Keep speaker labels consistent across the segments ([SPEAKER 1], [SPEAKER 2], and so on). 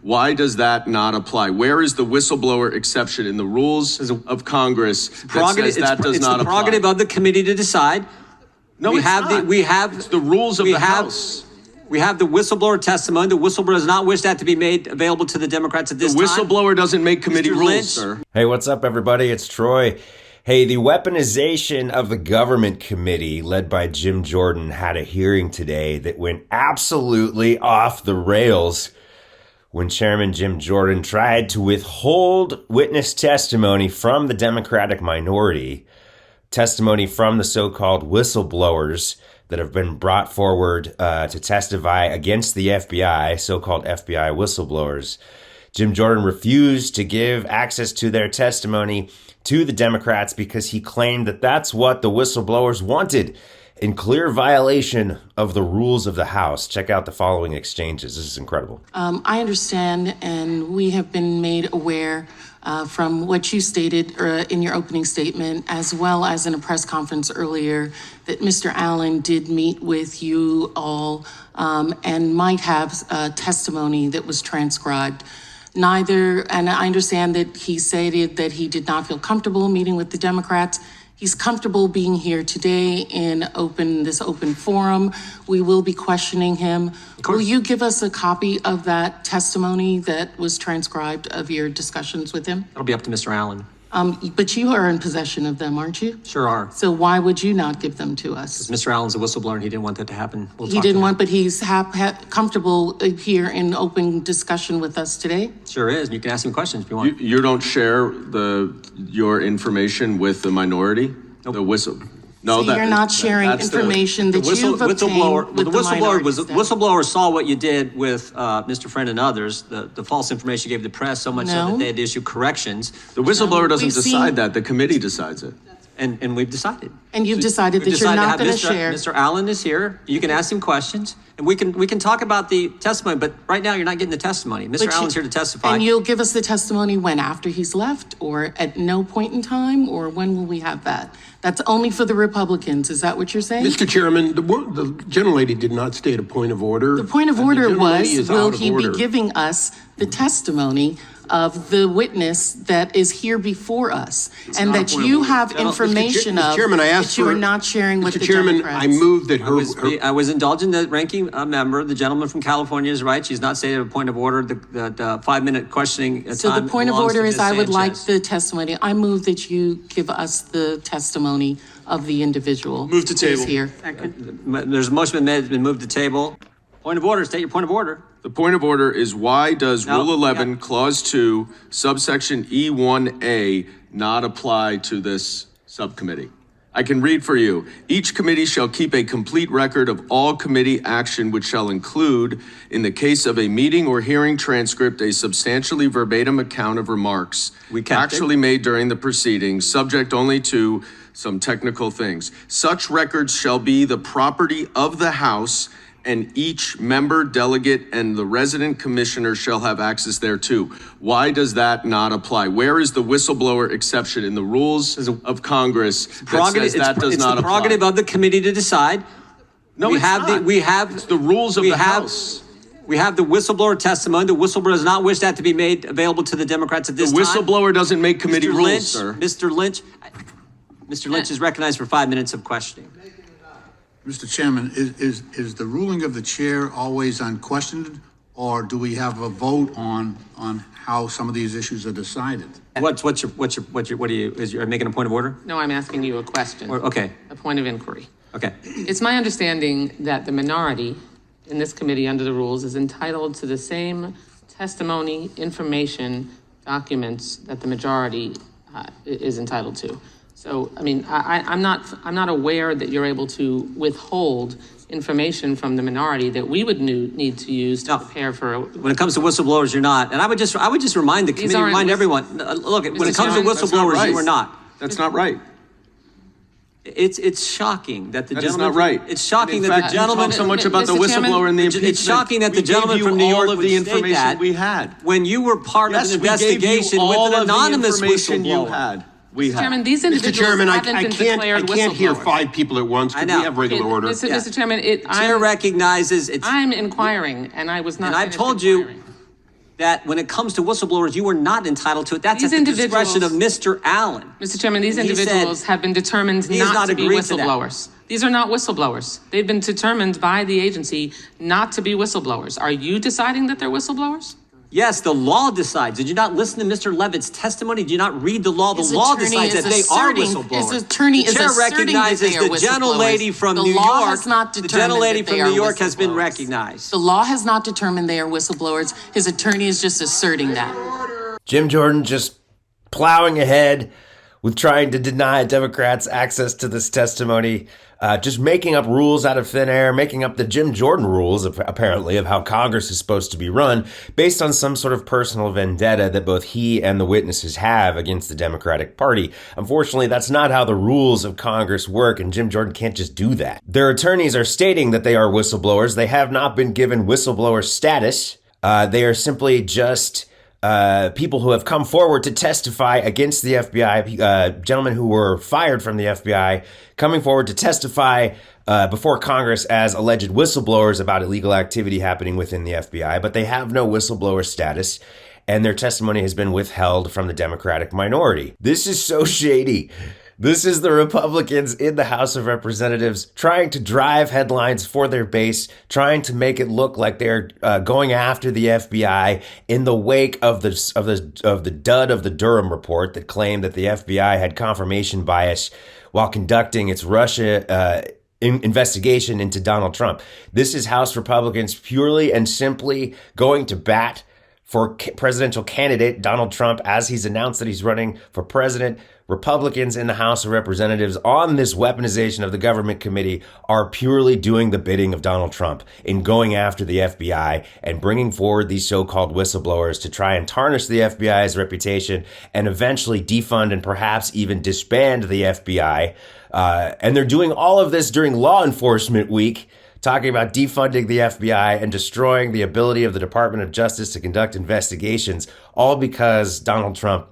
[SPEAKER 1] Why does that not apply? Where is the whistleblower exception in the rules of Congress that says that does not apply?
[SPEAKER 2] It's the prerogative of the committee to decide.
[SPEAKER 1] No, it's not. It's the rules of the House.
[SPEAKER 2] We have the whistleblower testimony. The whistleblower does not wish that to be made available to the Democrats at this time.
[SPEAKER 1] The whistleblower doesn't make committee rules, sir.
[SPEAKER 3] Hey, what's up, everybody? It's Troy. Hey, the weaponization of the government committee led by Jim Jordan had a hearing today that went absolutely off the rails when Chairman Jim Jordan tried to withhold witness testimony from the Democratic minority, testimony from the so-called whistleblowers that have been brought forward to testify against the FBI, so-called FBI whistleblowers. Jim Jordan refused to give access to their testimony to the Democrats because he claimed that that's what the whistleblowers wanted, in clear violation of the rules of the House. Check out the following exchanges. This is incredible.
[SPEAKER 4] I understand, and we have been made aware from what you stated in your opening statement, as well as in a press conference earlier, that Mr. Allen did meet with you all and might have testimony that was transcribed. Neither, and I understand that he stated that he did not feel comfortable meeting with the Democrats. He's comfortable being here today in this open forum. We will be questioning him. Will you give us a copy of that testimony that was transcribed of your discussions with him?
[SPEAKER 2] It'll be up to Mr. Allen.
[SPEAKER 4] But you are in possession of them, aren't you?
[SPEAKER 2] Sure are.
[SPEAKER 4] So why would you not give them to us?
[SPEAKER 2] Mr. Allen's a whistleblower and he didn't want that to happen.
[SPEAKER 4] He didn't want, but he's comfortable here in open discussion with us today?
[SPEAKER 2] Sure is. You can ask him questions if you want.
[SPEAKER 1] You don't share your information with the minority?
[SPEAKER 2] Nope.
[SPEAKER 4] No, so you're not sharing information that you've obtained with the minority staff.
[SPEAKER 2] Whistleblower saw what you did with Mr. Friend and others, the false information you gave the press, so much so that they had to issue corrections.
[SPEAKER 1] The whistleblower doesn't decide that. The committee decides it.
[SPEAKER 2] And we've decided.
[SPEAKER 4] And you've decided that you're not going to share.
[SPEAKER 2] Mr. Allen is here. You can ask him questions, and we can talk about the testimony. But right now, you're not getting the testimony. Mr. Allen's here to testify.
[SPEAKER 4] And you'll give us the testimony when? After he's left, or at no point in time, or when will we have that? That's only for the Republicans. Is that what you're saying?
[SPEAKER 5] Mr. Chairman, the gentlelady did not state a point of order.
[SPEAKER 4] The point of order was, will he be giving us the testimony of the witness that is here before us, and that you have information of that you are not sharing with the Democrats?
[SPEAKER 5] Mr. Chairman, I move that
[SPEAKER 2] I was indulging the ranking member, the gentleman from California is right. She's not stated a point of order. The 5-minute questioning time.
[SPEAKER 4] So the point of order is I would like the testimony. I move that you give us the testimony of the individual.
[SPEAKER 1] Move to table.
[SPEAKER 4] Here.
[SPEAKER 2] There's a motion been made. It's been moved to table. Point of order. State your point of order.
[SPEAKER 1] The point of order is, why does Rule 11, Clause 2, subsection E1A not apply to this subcommittee? I can read for you. Each committee shall keep a complete record of all committee action, which shall include, in the case of a meeting or hearing transcript, a substantially verbatim account of remarks actually made during the proceedings, subject only to some technical things. Such records shall be the property of the House, and each member, delegate, and the resident commissioner shall have access thereto. Why does that not apply? Where is the whistleblower exception in the rules of Congress that says that does not apply?
[SPEAKER 2] It's the prerogative of the committee to decide.
[SPEAKER 1] No, it's not. It's the rules of the House.
[SPEAKER 2] We have the whistleblower testimony. The whistleblower does not wish that to be made available to the Democrats at this time.
[SPEAKER 1] The whistleblower doesn't make committee rules, sir.
[SPEAKER 2] Mr. Lynch is recognized for 5 minutes of questioning.
[SPEAKER 6] Mr. Chairman, is the ruling of the chair always unquestioned, or do we have a vote on how some of these issues are decided?
[SPEAKER 2] What are you making a point of order?
[SPEAKER 7] No, I'm asking you a question.
[SPEAKER 2] Okay.
[SPEAKER 7] A point of inquiry.
[SPEAKER 2] Okay.
[SPEAKER 7] It's my understanding that the minority in this committee under the rules is entitled to the same testimony, information, documents that the majority is entitled to. So, I mean, I'm not aware that you're able to withhold information from the minority that we would need to use to prepare for
[SPEAKER 2] when it comes to whistleblowers, you're not. And I would just remind the committee, remind everyone. Look, when it comes to whistleblowers, you are not.
[SPEAKER 1] That's not right.
[SPEAKER 2] It's shocking that the
[SPEAKER 1] that
[SPEAKER 2] gentleman.
[SPEAKER 1] Is not right.
[SPEAKER 2] It's shocking
[SPEAKER 1] that the gentleman.
[SPEAKER 2] You
[SPEAKER 1] talk so much about the whistleblower and the impeachment.
[SPEAKER 2] It's shocking that the gentleman from New York would state that
[SPEAKER 1] we had
[SPEAKER 2] when you were part of an investigation with an anonymous whistleblower.
[SPEAKER 1] We have.
[SPEAKER 7] Chairman, these individuals
[SPEAKER 5] Mr. Chairman,
[SPEAKER 7] haven't been declared
[SPEAKER 5] I can't hear 5 people at once. Could we have regular order?
[SPEAKER 7] Mr. Chairman,
[SPEAKER 2] Chair recognizes it's.
[SPEAKER 7] I'm inquiring, and I was not.
[SPEAKER 2] And I've told you, that when it comes to whistleblowers, you are not entitled to it. That's
[SPEAKER 7] These
[SPEAKER 2] at the discretion of
[SPEAKER 7] individuals-
[SPEAKER 2] Mr. Allen.
[SPEAKER 7] Mr. Chairman, these
[SPEAKER 2] He said
[SPEAKER 7] individuals have been determined
[SPEAKER 2] he has
[SPEAKER 7] not
[SPEAKER 2] not
[SPEAKER 7] to be
[SPEAKER 2] agreed to that.
[SPEAKER 7] whistleblowers. These are not whistleblowers. They've been determined by the agency not to be whistleblowers. Are you deciding that they're whistleblowers?
[SPEAKER 2] Yes, the law decides. Did you not listen to Mr. Levitt's testimony? Did you not read the law? The
[SPEAKER 4] His
[SPEAKER 2] law
[SPEAKER 4] attorney
[SPEAKER 2] decides
[SPEAKER 4] is
[SPEAKER 2] that they are
[SPEAKER 4] asserting-
[SPEAKER 2] whistleblowers.
[SPEAKER 4] his attorney
[SPEAKER 2] the
[SPEAKER 4] is
[SPEAKER 2] chair
[SPEAKER 4] asserting that
[SPEAKER 2] recognizes
[SPEAKER 4] they are
[SPEAKER 2] the gentlelady
[SPEAKER 4] whistleblowers.
[SPEAKER 2] from
[SPEAKER 4] The
[SPEAKER 2] New
[SPEAKER 4] law
[SPEAKER 2] York.
[SPEAKER 4] has not
[SPEAKER 2] The
[SPEAKER 4] determined
[SPEAKER 2] gentlelady
[SPEAKER 4] that they
[SPEAKER 2] from New
[SPEAKER 4] are
[SPEAKER 2] York has been
[SPEAKER 4] whistleblowers.
[SPEAKER 2] recognized.
[SPEAKER 4] The law has not determined they are whistleblowers. His attorney is just asserting that.
[SPEAKER 3] Jim Jordan just plowing ahead with trying to deny Democrats access to this testimony, just making up rules out of thin air, making up the Jim Jordan rules, apparently, of how Congress is supposed to be run based on some sort of personal vendetta that both he and the witnesses have against the Democratic Party. Unfortunately, that's not how the rules of Congress work, and Jim Jordan can't just do that. Their attorneys are stating that they are whistleblowers. They have not been given whistleblower status. They are simply just people who have come forward to testify against the FBI, gentlemen who were fired from the FBI, coming forward to testify before Congress as alleged whistleblowers about illegal activity happening within the FBI, but they have no whistleblower status, and their testimony has been withheld from the Democratic minority. This is so shady. This is the Republicans in the House of Representatives trying to drive headlines for their base, trying to make it look like they're going after the FBI in the wake of the dud of the Durham report that claimed that the FBI had confirmation bias while conducting its Russia investigation into Donald Trump. This is House Republicans purely and simply going to bat for presidential candidate Donald Trump as he's announced that he's running for president. Republicans in the House of Representatives on this weaponization of the government committee are purely doing the bidding of Donald Trump in going after the FBI and bringing forward these so-called whistleblowers to try and tarnish the FBI's reputation and eventually defund and perhaps even disband the FBI. And they're doing all of this during Law Enforcement Week, talking about defunding the FBI and destroying the ability of the Department of Justice to conduct investigations, all because Donald Trump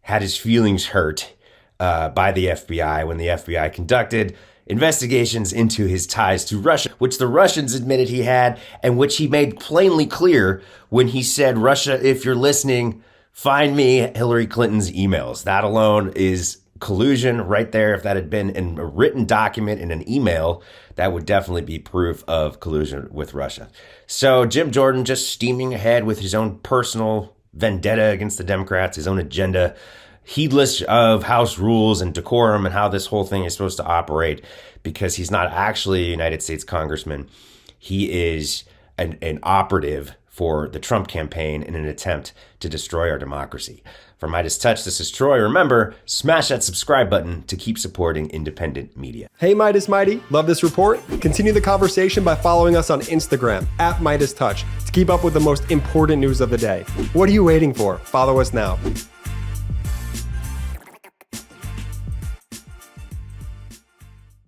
[SPEAKER 3] had his feelings hurt by the FBI when the FBI conducted investigations into his ties to Russia, which the Russians admitted he had, and which he made plainly clear when he said, "Russia, if you're listening, find me Hillary Clinton's emails." That alone is collusion right there. If that had been in a written document in an email, that would definitely be proof of collusion with Russia. So Jim Jordan just steaming ahead with his own personal vendetta against the Democrats, his own agenda, heedless of House rules and decorum and how this whole thing is supposed to operate, because he's not actually a United States congressman. He is an operative for the Trump campaign in an attempt to destroy our democracy. For MeidasTouch, this is Troy. Remember, smash that subscribe button to keep supporting independent media.
[SPEAKER 8] Hey Meidas Mighty, love this report? Continue the conversation by following us on Instagram @MeidasTouch to keep up with the most important news of the day. What are you waiting for? Follow us now.